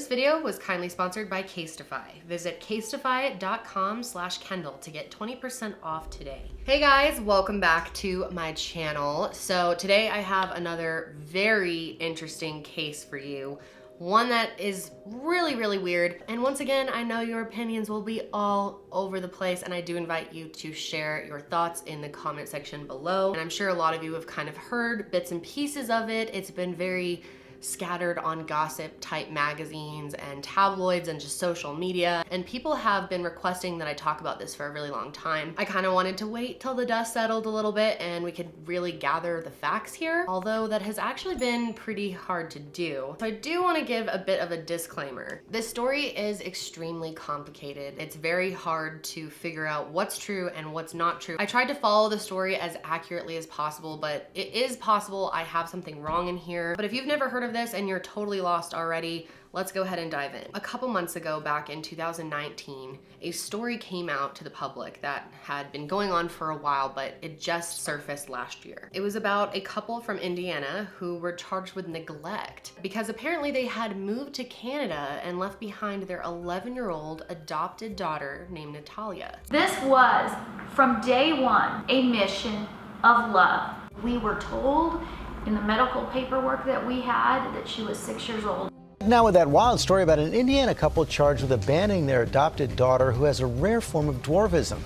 This video was kindly sponsored by Casetify. Visit casetify.com/Kendall to get 20% off today. Hey guys, welcome back to my channel. So today I have another very interesting case for you. One that is really weird. And once again, I know your opinions will be all over the place, and I do invite you to share your thoughts in the comment section below. And I'm sure a lot of you have kind of heard bits and pieces of it. It's been very scattered on gossip type magazines and tabloids and just social media, and people have been requesting that I talk about this for a really long time. I kind of wanted to wait till the dust settled a little bit and we could really gather the facts here, although that has actually been pretty hard to do. So I do want to give a bit of a disclaimer. This story is extremely complicated. It's very hard to figure out what's true and what's not true. I tried to follow the story as accurately as possible, but it is possible I have something wrong in here. But if you've never heard of this and you're totally lost already, let's go ahead and dive in. A couple months ago, back in 2019, a story came out to the public that had been going on for a while, but it just surfaced last year. It was about a couple from Indiana who were charged with neglect because apparently they had moved to Canada and left behind their 11-year-old adopted daughter named Natalia. This was, from day one, a mission of love. We were told in the medical paperwork that we had that she was 6 years old. Now with that wild story about an Indiana couple charged with abandoning their adopted daughter who has a rare form of dwarfism.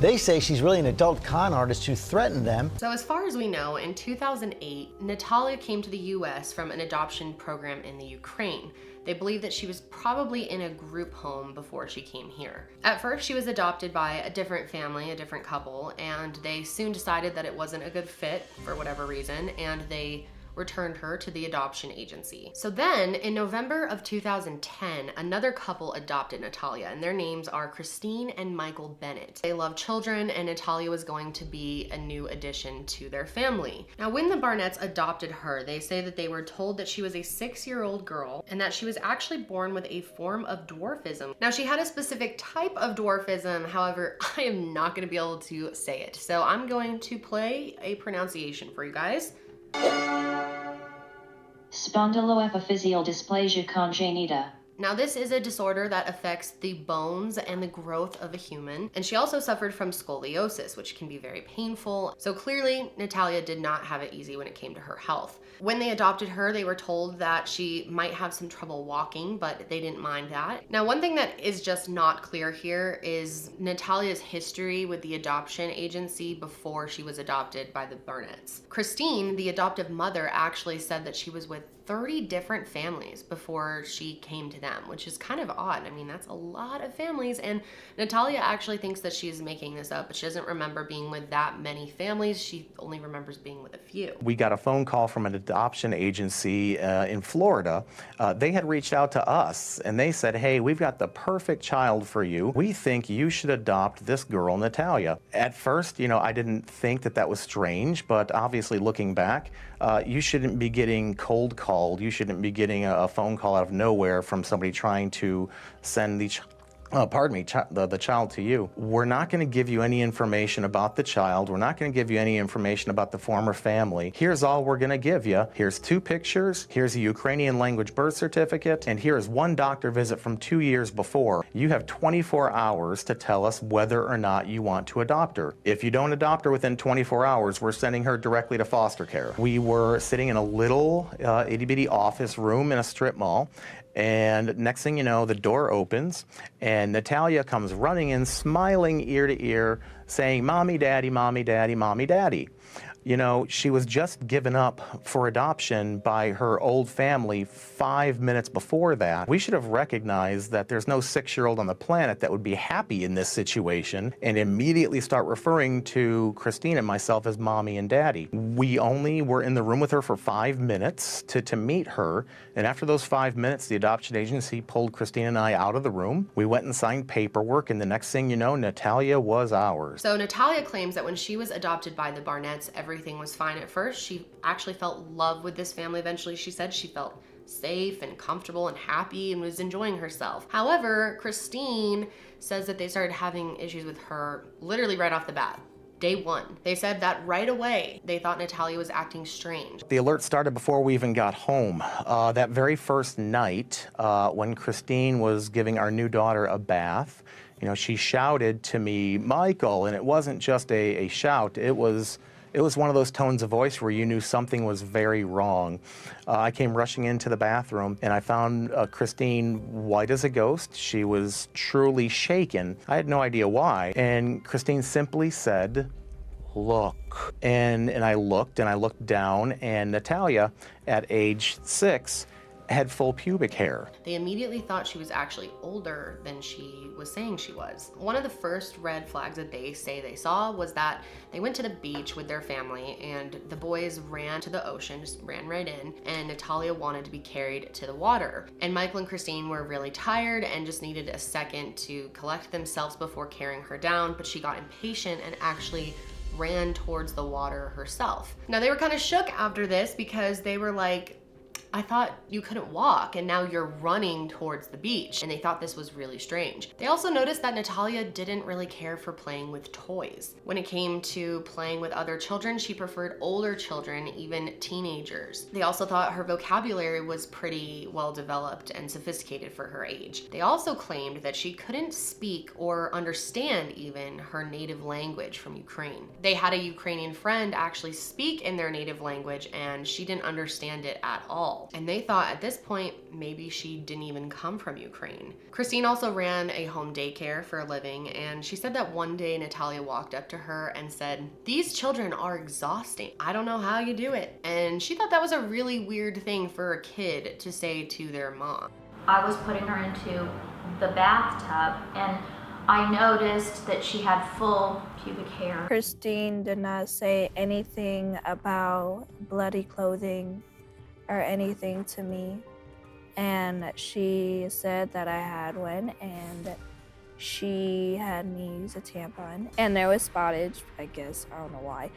They say she's really an adult con artist who threatened them. So as far as we know, in 2008, Natalia came to the US from an adoption program in the Ukraine. They believe that she was probably in a group home before she came here. At first, she was adopted by a different family, a different couple, and they soon decided that it wasn't a good fit for whatever reason, and they returned her to the adoption agency. So then, in November of 2010, another couple adopted Natalia, and their names are Kristine and Michael Barnett. They love children, and Natalia was going to be a new addition to their family. Now, when the Barnetts adopted her, they say that they were told that she was a 6-year-old girl, and that she was actually born with a form of dwarfism. Now, she had a specific type of dwarfism, however, I am not gonna be able to say it. So I'm going to play a pronunciation for you guys. Spondyloepiphyseal dysplasia congenita. Now, this is a disorder that affects the bones and the growth of a human, and she also suffered from scoliosis, which can be very painful. So clearly, Natalia did not have it easy when it came to her health. When they adopted her, they were told that she might have some trouble walking, but they didn't mind that. Now, one thing that is just not clear here is Natalia's history with the adoption agency before she was adopted by the Barnetts. Kristine, the adoptive mother, actually said that she was with 30 different families before she came to them, which is kind of odd. I mean, that's a lot of families, and Natalia actually thinks that she's making this up, but she doesn't remember being with that many families. She only remembers being with a few. We got a phone call from an adoption agency in Florida. They had reached out to us, and they said, hey, we've got the perfect child for you. We think you should adopt this girl, Natalia. At first, you know, I didn't think that that was strange, but obviously looking back, you shouldn't be getting cold called. You shouldn't be getting a phone call out of nowhere from somebody trying to send the the child to you. We're not going to give you any information about the child. We're not going to give you any information about the former family. Here's all we're going to give you. Here's 2 pictures. Here's a Ukrainian language birth certificate. And here's 1 doctor visit from 2 years before. You have 24 hours to tell us whether or not you want to adopt her. If you don't adopt her within 24 hours, we're sending her directly to foster care. We were sitting in a little itty-bitty office room in a strip mall. And next thing you know, the door opens and Natalia comes running in, smiling ear to ear, saying, "Mommy, Daddy, Mommy, Daddy, Mommy, Daddy." You know, she was just given up for adoption by her old family 5 minutes before that. We should have recognized that there's no 6-year-old on the planet that would be happy in this situation and immediately start referring to Kristine and myself as Mommy and Daddy. We only were in the room with her for 5 minutes to meet her, and after those 5 minutes, the adoption agency pulled Kristine and I out of the room. We went and signed paperwork, and the next thing you know, Natalia was ours. So Natalia claims that when she was adopted by the Barnetts, everything was fine at first. She actually felt love with this family eventually. She said she felt safe and comfortable and happy and was enjoying herself. However, Kristine says that they started having issues with her literally right off the bat. day one. They said that right away they thought Natalia was acting strange. The alert started before we even got home. That very first night, when Kristine was giving our new daughter a bath, you know, she shouted to me, "Michael," and it wasn't just a shout, it was one of those tones of voice where you knew something was very wrong. I came rushing into the bathroom and I found Kristine white as a ghost. She was truly shaken. I had no idea why. And Kristine simply said, "Look." And I looked down, and Natalia, at age 6, had full pubic hair. They immediately thought she was actually older than she was saying she was. One of the first red flags that they say they saw was that they went to the beach with their family and the boys ran to the ocean, just ran right in, and Natalia wanted to be carried to the water. And Michael and Kristine were really tired and just needed a second to collect themselves before carrying her down, but she got impatient and actually ran towards the water herself. Now they were kind of shook after this because they were like, "I thought you couldn't walk and now you're running towards the beach." And they thought this was really strange. They also noticed that Natalia didn't really care for playing with toys. When it came to playing with other children, she preferred older children, even teenagers. They also thought her vocabulary was pretty well developed and sophisticated for her age. They also claimed that she couldn't speak or understand even her native language from Ukraine. They had a Ukrainian friend actually speak in their native language and she didn't understand it at all. And they thought at this point, maybe she didn't even come from Ukraine. Kristine also ran a home daycare for a living, and she said that one day Natalia walked up to her and said, "These children are exhausting. I don't know how you do it." And she thought that was a really weird thing for a kid to say to their mom. I was putting her into the bathtub and I noticed that she had full pubic hair. Kristine did not say anything about bloody clothing or anything to me, and she said that I had one, and she had me use a tampon, and there was spottage, I guess, I don't know why,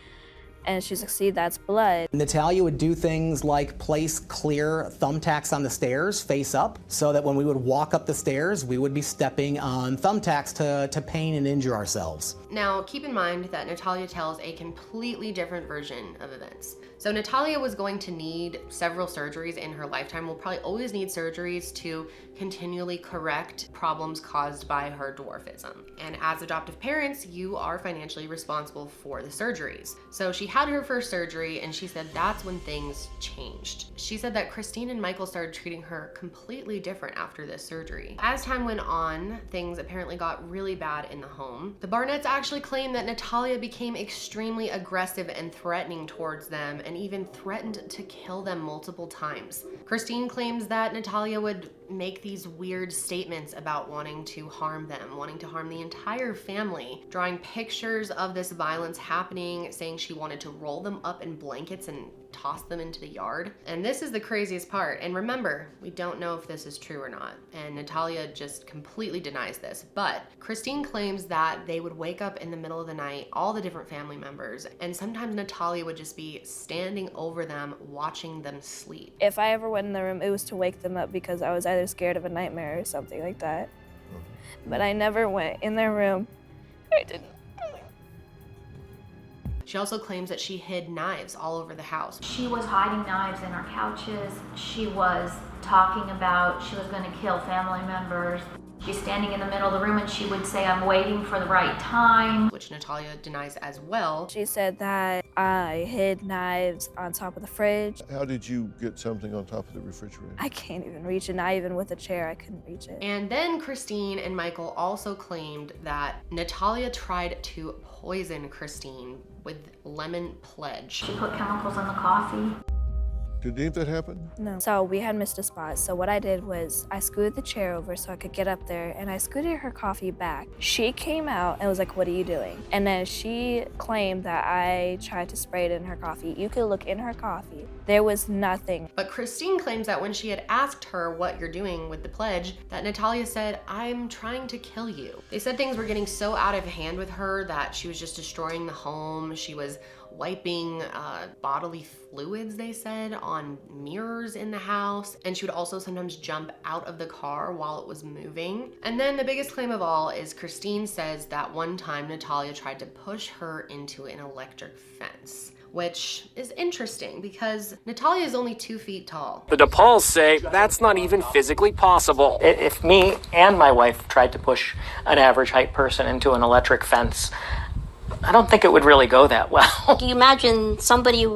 and she's like, "See, that's blood." Natalia would do things like place clear thumbtacks on the stairs face up, so that when we would walk up the stairs, we would be stepping on thumbtacks to pain and injure ourselves. Now, keep in mind that Natalia tells a completely different version of events. So Natalia was going to need several surgeries in her lifetime. Will probably always need surgeries to continually correct problems caused by her dwarfism. And as adoptive parents, you are financially responsible for the surgeries. So she had her first surgery and she said that's when things changed. She said that Kristine and Michael started treating her completely different after this surgery. As time went on, things apparently got really bad in the home. The Barnetts actually claimed that Natalia became extremely aggressive and threatening towards them and even threatened to kill them multiple times. Kristine claims that Natalia would make these weird statements about wanting to harm them, wanting to harm the entire family, drawing pictures of this violence happening, saying she wanted to roll them up in blankets and toss them into the yard. And this is the craziest part. And remember, we don't know if this is true or not. And Natalia just completely denies this. But Kristine claims that they would wake up in the middle of the night, all the different family members, and sometimes Natalia would just be standing over them, watching them sleep. If I ever went in the room, it was to wake them up because I was either scared of a nightmare or something like that. But I never went in their room. I didn't. She also claims that she hid knives all over the house. She was hiding knives in our couches. She was talking about she was going to kill family members. She's standing in the middle of the room and she would say, "I'm waiting for the right time," which Natalia denies as well. She said that I hid knives on top of the fridge. How did you get something on top of the refrigerator? I can't even reach it, not even with a chair, I couldn't reach it. And then Kristine and Michael also claimed that Natalia tried to poison Kristine with lemon pledge. She put chemicals in the coffee. Did any of that happen? No. So we had missed a spot. So what I did was I scooted the chair over so I could get up there, and I scooted her coffee back. She came out and was like, "What are you doing?" And then she claimed that I tried to spray it in her coffee. You could look in her coffee. There was nothing. But Kristine claims that when she had asked her what you're doing with the pledge, that Natalia said, "I'm trying to kill you." They said things were getting so out of hand with her that she was just destroying the home. She was wiping bodily fluids, they said, on mirrors in the house. And she would also sometimes jump out of the car while it was moving. And then the biggest claim of all is Kristine says that one time Natalia tried to push her into an electric fence, which is interesting because Natalia is only 2 feet tall. The DePauls say that's not even physically possible. If me and my wife tried to push an average height person into an electric fence, I don't think it would really go that well. You imagine somebody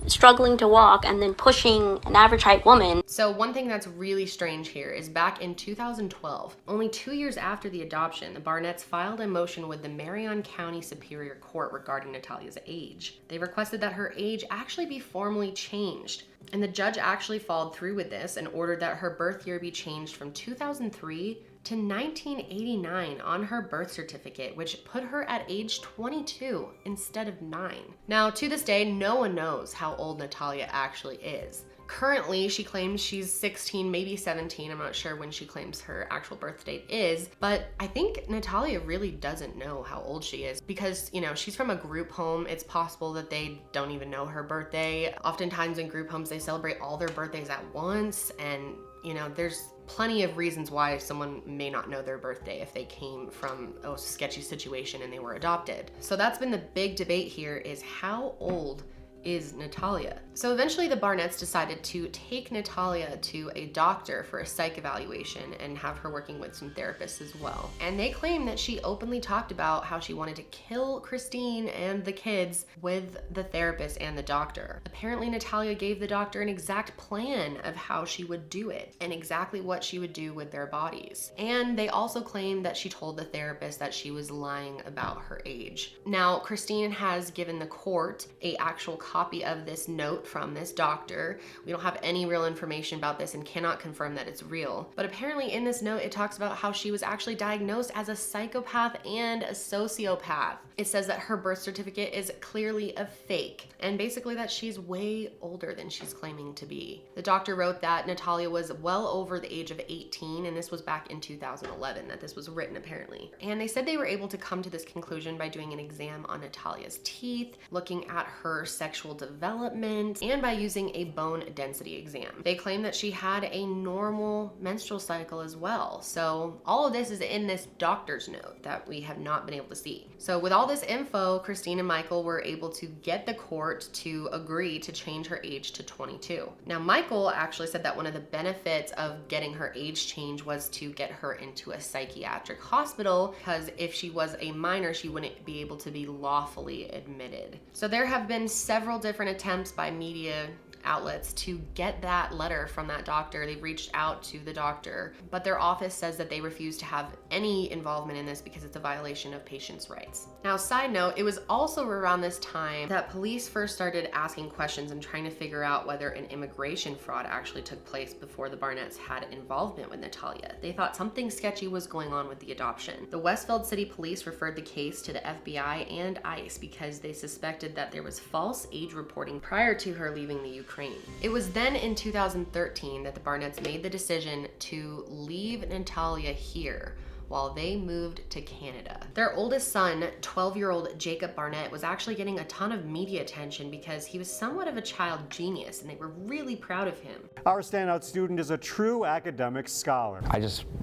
struggling to walk and then pushing an average height woman. So one thing that's really strange here is back in 2012, only 2 years after the adoption, the Barnetts filed a motion with the Marion County Superior Court regarding Natalia's age. They requested that her age actually be formally changed. And the judge actually followed through with this and ordered that her birth year be changed from 2003 to 1989 on her birth certificate, which put her at age 22 instead of 9. Now, to this day, no one knows how old Natalia actually is. Currently, she claims she's 16, maybe 17. I'm not sure when she claims her actual birth date is, but I think Natalia really doesn't know how old she is because, you know, she's from a group home. It's possible that they don't even know her birthday. Oftentimes in group homes, they celebrate all their birthdays at once, and, you know, there's plenty of reasons why someone may not know their birthday if they came from a sketchy situation and they were adopted. So that's been the big debate here, is how old is Natalia? So eventually the Barnetts decided to take Natalia to a doctor for a psych evaluation and have her working with some therapists as well. And they claim that she openly talked about how she wanted to kill Kristine and the kids with the therapist and the doctor. Apparently Natalia gave the doctor an exact plan of how she would do it and exactly what she would do with their bodies. And they also claim that she told the therapist that she was lying about her age. Now, Kristine has given the court an actual copy of this note from this doctor. We don't have any real information about this and cannot confirm that it's real. But apparently in this note, it talks about how she was actually diagnosed as a psychopath and a sociopath. It says that her birth certificate is clearly a fake, and basically that she's way older than she's claiming to be. The doctor wrote that Natalia was well over the age of 18, and this was back in 2011 that this was written apparently. And they said they were able to come to this conclusion by doing an exam on Natalia's teeth, looking at her sexual development, and by using a bone density exam. They claim that she had a normal menstrual cycle as well. So all of this is in this doctor's note that we have not been able to see. So with all this info, Kristine and Michael were able to get the court to agree to change her age to 22. Now, Michael actually said that one of the benefits of getting her age change was to get her into a psychiatric hospital, because if she was a minor, she wouldn't be able to be lawfully admitted. So there have been several different attempts by media outlets to get that letter from that doctor. They've reached out to the doctor, but their office says that they refuse to have any involvement in this because it's a violation of patients' rights. Now, side note, it was also around this time that police first started asking questions and trying to figure out whether an immigration fraud actually took place before the Barnetts had involvement with Natalia. They thought something sketchy was going on with the adoption. The Westfield City Police referred the case to the FBI and ICE because they suspected that there was false age reporting prior to her leaving the Ukraine. It was then in 2013 that the Barnetts made the decision to leave Natalia here while they moved to Canada. Their oldest son, 12-year-old Jacob Barnett, was actually getting a ton of media attention because he was somewhat of a child genius and they were really proud of him. Our standout student is a true academic scholar.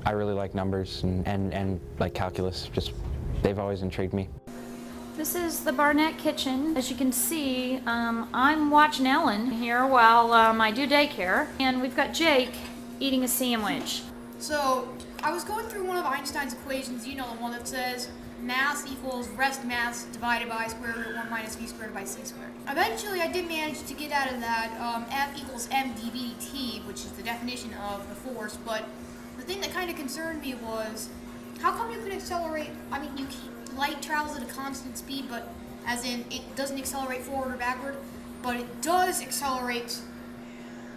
I really like numbers and like calculus. They've always intrigued me. This is the Barnett kitchen. As you can see, I'm watching Ellen here while I do daycare, and we've got Jake eating a sandwich. So, I was going through one of Einstein's equations, you know, the one that says mass equals rest mass divided by square root 1 minus v squared by c squared. Eventually, I did manage to get out of that F equals m dv/dt, which is the definition of the force, but the thing that kind of concerned me was, how come you could accelerate, light travels at a constant speed, but as in it doesn't accelerate forward or backward, but it does accelerate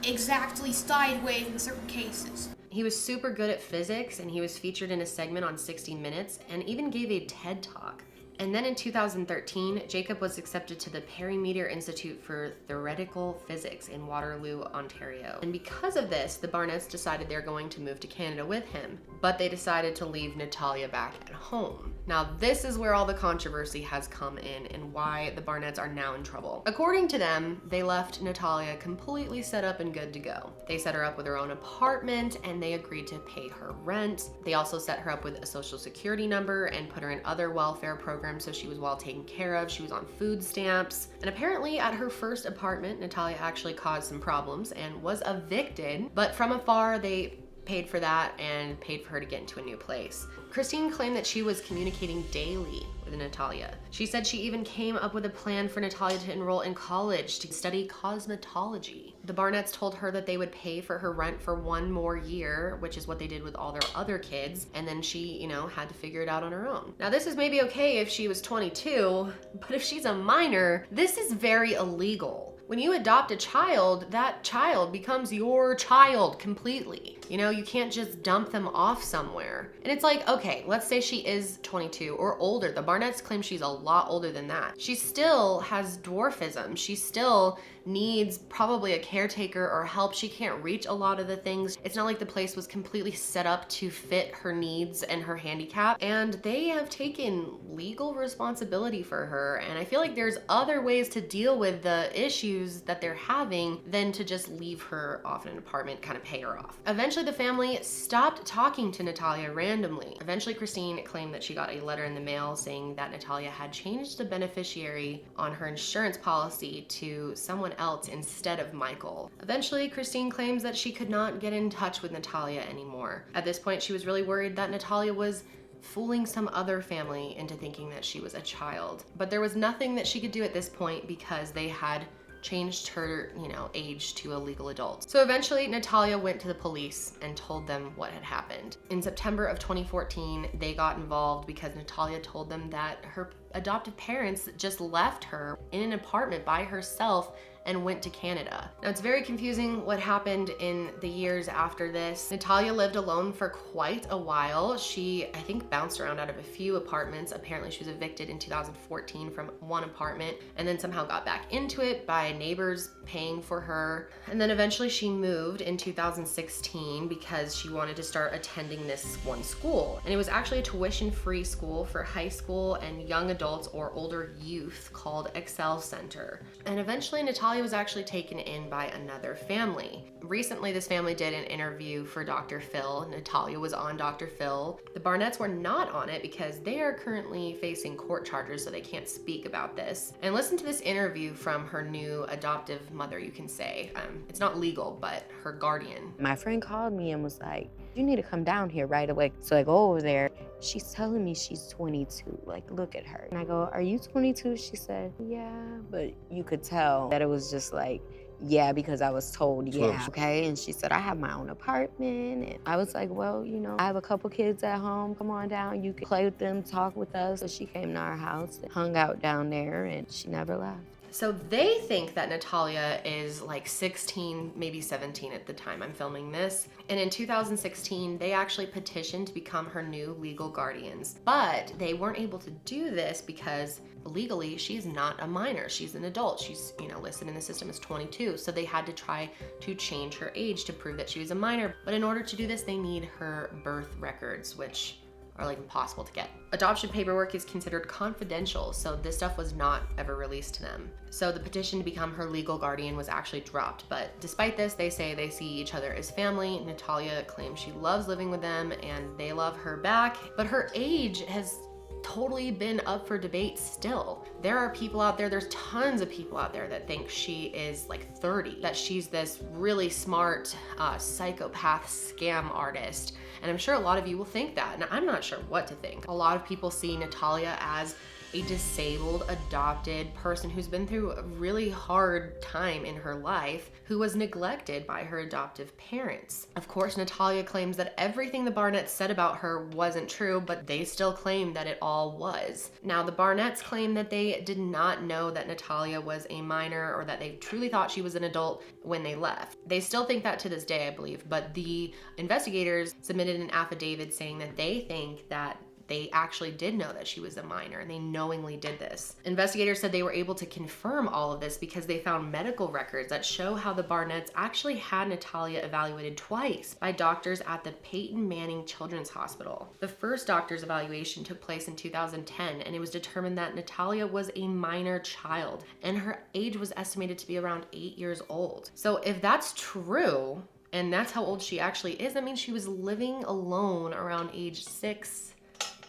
exactly sideways in certain cases. He was super good at physics, and he was featured in a segment on 60 Minutes and even gave a TED Talk. And then in 2013, Jacob was accepted to the Perimeter Institute for Theoretical Physics in Waterloo, Ontario. And because of this, the Barnetts decided they're going to move to Canada with him, but they decided to leave Natalia back at home. Now, this is where all the controversy has come in and why the Barnetts are now in trouble. According to them, they left Natalia completely set up and good to go. They set her up with her own apartment and they agreed to pay her rent. They also set her up with a social security number and put her in other welfare programs so she was well taken care of. She was on food stamps. And apparently at her first apartment, Natalia actually caused some problems and was evicted, but from afar they paid for that and paid for her to get into a new place. Kristine claimed that she was communicating daily with Natalia. She said she even came up with a plan for Natalia to enroll in college to study cosmetology. The Barnetts told her that they would pay for her rent for 1 more year, which is what they did with all their other kids, and then she, had to figure it out on her own. Now, this is maybe okay if she was 22, but if she's a minor, this is very illegal. When you adopt a child, that child becomes your child completely. You can't just dump them off somewhere. And it's like, okay, let's say she is 22 or older. The Barnetts claim she's a lot older than that. She still has dwarfism. She still needs probably a caretaker or help. She can't reach a lot of the things. It's not like the place was completely set up to fit her needs and her handicap. And they have taken legal responsibility for her. And I feel like there's other ways to deal with the issues that they're having than to just leave her off in an apartment, kind of pay her off. Eventually the family stopped talking to Natalia randomly. Eventually Kristine claimed that she got a letter in the mail saying that Natalia had changed the beneficiary on her insurance policy to someone else instead of Michael. Eventually Kristine claims that she could not get in touch with Natalia anymore. At this point she was really worried that Natalia was fooling some other family into thinking that she was a child. But there was nothing that she could do at this point because they had changed her, age to a legal adult. So eventually Natalia went to the police and told them what had happened. In September of 2014, they got involved because Natalia told them that her adoptive parents just left her in an apartment by herself and went to Canada. Now, it's very confusing what happened in the years after this. Natalia lived alone for quite a while. She, I think, bounced around out of a few apartments. Apparently she was evicted in 2014 from one apartment and then somehow got back into it by neighbors paying for her. And then eventually she moved in 2016 because she wanted to start attending this one school. And it was actually a tuition-free school for high school and young adults or older youth called Excel Center. And eventually Natalia was actually taken in by another family. Recently, this family did an interview for Dr. Phil. Natalia was on Dr. Phil. The Barnetts were not on it because they are currently facing court charges, so they can't speak about this. And listen to this interview from her new adoptive mother, you can say. It's not legal, but her guardian. My friend called me and was like, you need to come down here right away. So I go over there. She's telling me she's 22. Like, look at her. And I go, are you 22? She said, yeah. But you could tell that it was just like, yeah, because I was told, yeah, okay? And she said, I have my own apartment. And I was like, well, I have a couple kids at home. Come on down. You can play with them, talk with us. So she came to our house and hung out down there, and she never left. So they think that Natalia is like 16, maybe 17 at the time I'm filming this. And in 2016, they actually petitioned to become her new legal guardians. But they weren't able to do this because legally she's not a minor. She's an adult. She's, listed in the system as 22. So they had to try to change her age to prove that she was a minor. But in order to do this, they need her birth records, which are like impossible to get. Adoption paperwork is considered confidential, so this stuff was not ever released to them. So the petition to become her legal guardian was actually dropped, but despite this, they say they see each other as family. Natalia claims she loves living with them and they love her back, but her age has totally been up for debate still. There are people out there, there's tons of people out there that think she is like 30, that she's this really smart psychopath scam artist. And I'm sure a lot of you will think that, and I'm not sure what to think. A lot of people see Natalia as a disabled, adopted person who's been through a really hard time in her life, who was neglected by her adoptive parents. Of course, Natalia claims that everything the Barnetts said about her wasn't true, but they still claim that it all was. Now, the Barnetts claim that they did not know that Natalia was a minor or that they truly thought she was an adult when they left. They still think that to this day, I believe, but the investigators submitted an affidavit saying that they think that they actually did know that she was a minor and they knowingly did this. Investigators said they were able to confirm all of this because they found medical records that show how the Barnetts actually had Natalia evaluated twice by doctors at the Peyton Manning Children's Hospital. The first doctor's evaluation took place in 2010, and it was determined that Natalia was a minor child and her age was estimated to be around 8 years old. So if that's true, and that's how old she actually is, that means she was living alone around age 6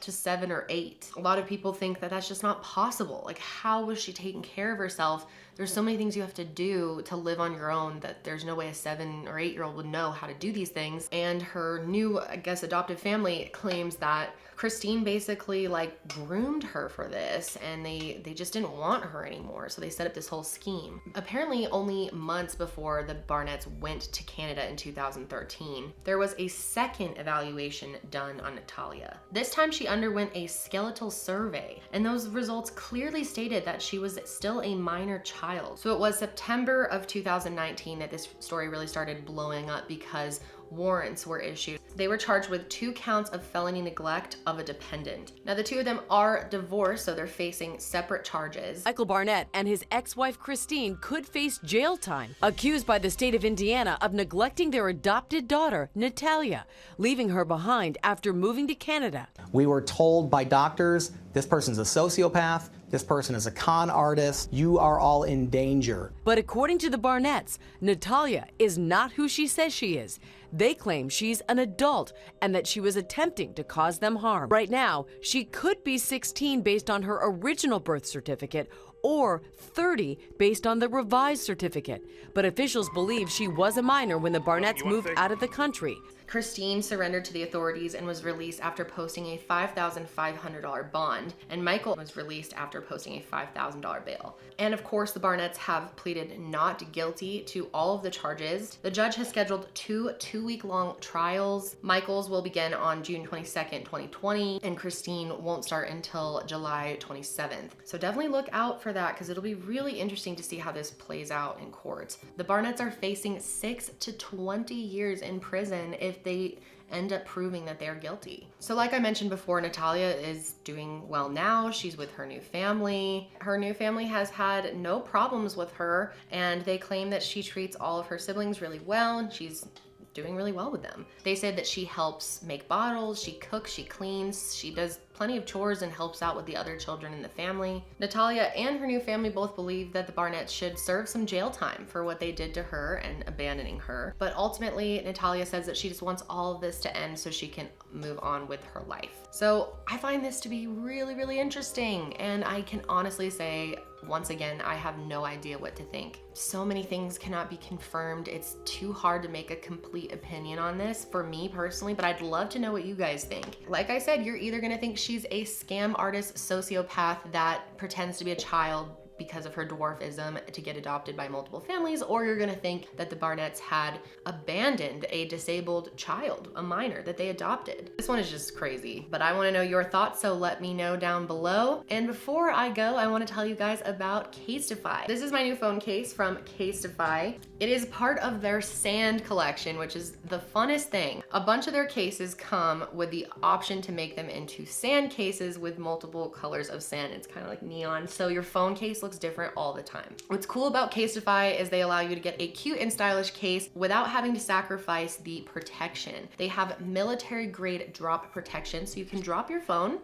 to 7 or 8. A lot of people think that that's just not possible. Like, how was she taking care of herself? There's so many things you have to do to live on your own that there's no way a 7 or 8-year-old would know how to do these things. And her new, I guess, adoptive family claims that Kristine basically like groomed her for this, and they just didn't want her anymore. So they set up this whole scheme. Apparently only months before the Barnetts went to Canada in 2013, there was a second evaluation done on Natalia. This time she underwent a skeletal survey, and those results clearly stated that she was still a minor child. So it was September of 2019 that this story really started blowing up because warrants were issued. They were charged with 2 counts of felony neglect of a dependent. Now the 2 of them are divorced, so they're facing separate charges. Michael Barnett and his ex-wife Kristine could face jail time, accused by the state of Indiana of neglecting their adopted daughter, Natalia, leaving her behind after moving to Canada. We were told by doctors, this person's a sociopath, this person is a con artist, you are all in danger. But according to the Barnetts, Natalia is not who she says she is. They claim she's an adult and that she was attempting to cause them harm. Right now, she could be 16 based on her original birth certificate or 30 based on the revised certificate. But officials believe she was a minor when the Barnetts moved out of the country. Kristine surrendered to the authorities and was released after posting a $5,500 bond, and Michael was released after posting a $5,000 bail. And of course, the Barnetts have pleaded not guilty to all of the charges. The judge has scheduled 2 two-week-long trials. Michael's will begin on June 22nd, 2020, and Kristine won't start until July 27th. So definitely look out for that, because it'll be really interesting to see how this plays out in court. The Barnetts are facing 6 to 20 years in prison if they end up proving that they're guilty. So like I mentioned before, Natalia is doing well now. She's with her new family. Her new family has had no problems with her, and they claim that she treats all of her siblings really well, and she's doing really well with them. They said that she helps make bottles, she cooks, she cleans, she does plenty of chores and helps out with the other children in the family. Natalia and her new family both believe that the Barnetts should serve some jail time for what they did to her and abandoning her. But ultimately, Natalia says that she just wants all of this to end so she can move on with her life. So I find this to be really, really interesting. And I can honestly say, once again, I have no idea what to think. So many things cannot be confirmed. It's too hard to make a complete opinion on this for me personally, but I'd love to know what you guys think. Like I said, you're either gonna think she's a scam artist sociopath that pretends to be a child because of her dwarfism to get adopted by multiple families, or you're gonna think that the Barnetts had abandoned a disabled child, a minor that they adopted. This one is just crazy, but I wanna know your thoughts, so let me know down below. And before I go, I wanna tell you guys about Casetify. This is my new phone case from Casetify. It is part of their sand collection, which is the funnest thing. A bunch of their cases come with the option to make them into sand cases with multiple colors of sand. It's kind of like neon, so your phone case looks different all the time. What's cool about Casetify is they allow you to get a cute and stylish case without having to sacrifice the protection. They have military grade drop protection, so you can drop your phone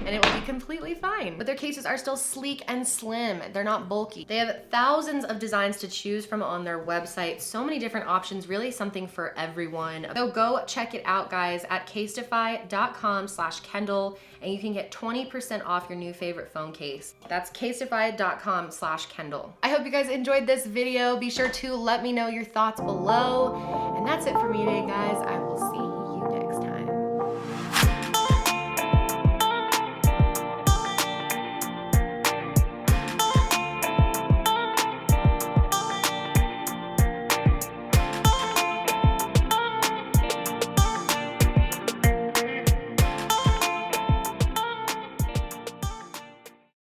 and it will be completely fine. But their cases are still sleek and slim. They're not bulky. They have thousands of designs to choose from on their website. So many different options, really something for everyone. So go check it out, guys, at casetify.com/Kendall, and you can get 20% off your new favorite phone case. That's casetify.com/Kendall. I hope you guys enjoyed this video. Be sure to let me know your thoughts below. And that's it for me today, guys. I will see you